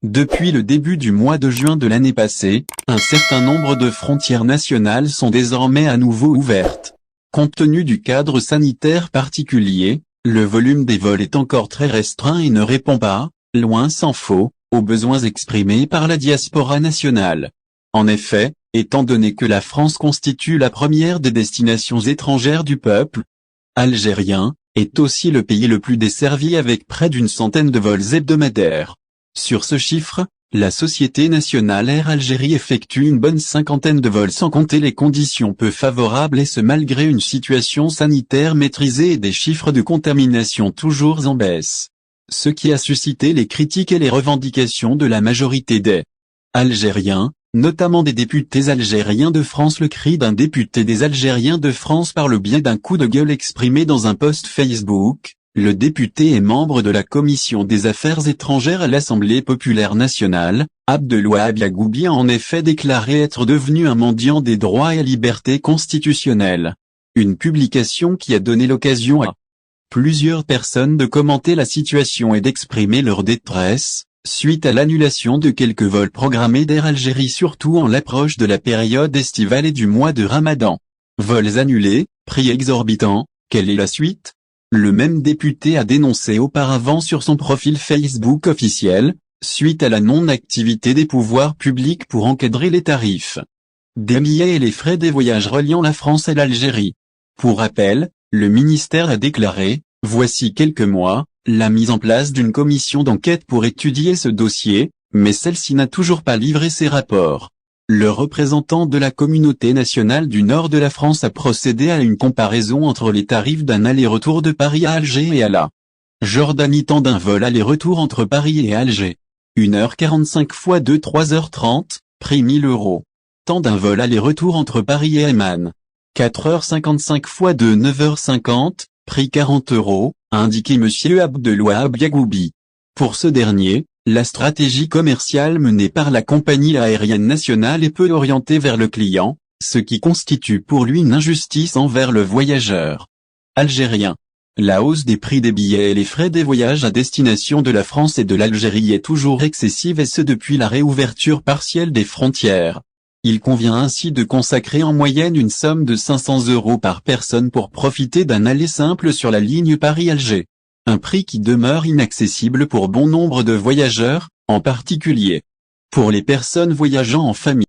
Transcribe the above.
Depuis le début du mois de juin de l'année passée, un certain nombre de frontières nationales sont désormais à nouveau ouvertes. Compte tenu du cadre sanitaire particulier, le volume des vols est encore très restreint et ne répond pas, loin s'en faut, aux besoins exprimés par la diaspora nationale. En effet, étant donné que la France constitue la première des destinations étrangères du peuple algérien, est aussi le pays le plus desservi avec près d'une centaine de vols hebdomadaires. Sur ce chiffre, la Société nationale Air Algérie effectue une bonne cinquantaine de vols sans compter les conditions peu favorables et ce malgré une situation sanitaire maîtrisée et des chiffres de contamination toujours en baisse. Ce qui a suscité les critiques et les revendications de la majorité des Algériens, notamment des députés algériens de France. Le cri d'un député des Algériens de France par le biais d'un coup de gueule exprimé dans un post Facebook. Le député et membre de la Commission des Affaires étrangères à l'Assemblée populaire nationale, Abdelwahab Yagoubi a en effet déclaré être devenu un mendiant des droits et libertés constitutionnelles. Une publication qui a donné l'occasion à plusieurs personnes de commenter la situation et d'exprimer leur détresse, suite à l'annulation de quelques vols programmés d'Air Algérie surtout en l'approche de la période estivale et du mois de Ramadan. Vols annulés, prix exorbitants, quelle est la suite ? Le même député a dénoncé auparavant sur son profil Facebook officiel, suite à la non-activité des pouvoirs publics pour encadrer les tarifs des billets et les frais des voyages reliant la France et l'Algérie. Pour rappel, le ministère a déclaré, voici quelques mois, la mise en place d'une commission d'enquête pour étudier ce dossier, mais celle-ci n'a toujours pas livré ses rapports. Le représentant de la communauté nationale du nord de la France a procédé à une comparaison entre les tarifs d'un aller-retour de Paris à Alger et à la Jordanie temps d'un vol aller-retour entre Paris et Alger. 1h45 x 2 3h30, prix 1000 €. Temps d'un vol aller-retour entre Paris et Amman. 4h55 x 2 9h50, prix 40 €, a indiqué M. Abdelwahab Yagoubi. Pour ce dernier, la stratégie commerciale menée par la compagnie aérienne nationale est peu orientée vers le client, ce qui constitue pour lui une injustice envers le voyageur algérien. La hausse des prix des billets et les frais des voyages à destination de la France et de l'Algérie est toujours excessive et ce depuis la réouverture partielle des frontières. Il convient ainsi de consacrer en moyenne une somme de 500 € par personne pour profiter d'un aller simple sur la ligne Paris-Alger. Un prix qui demeure inaccessible pour bon nombre de voyageurs, en particulier pour les personnes voyageant en famille.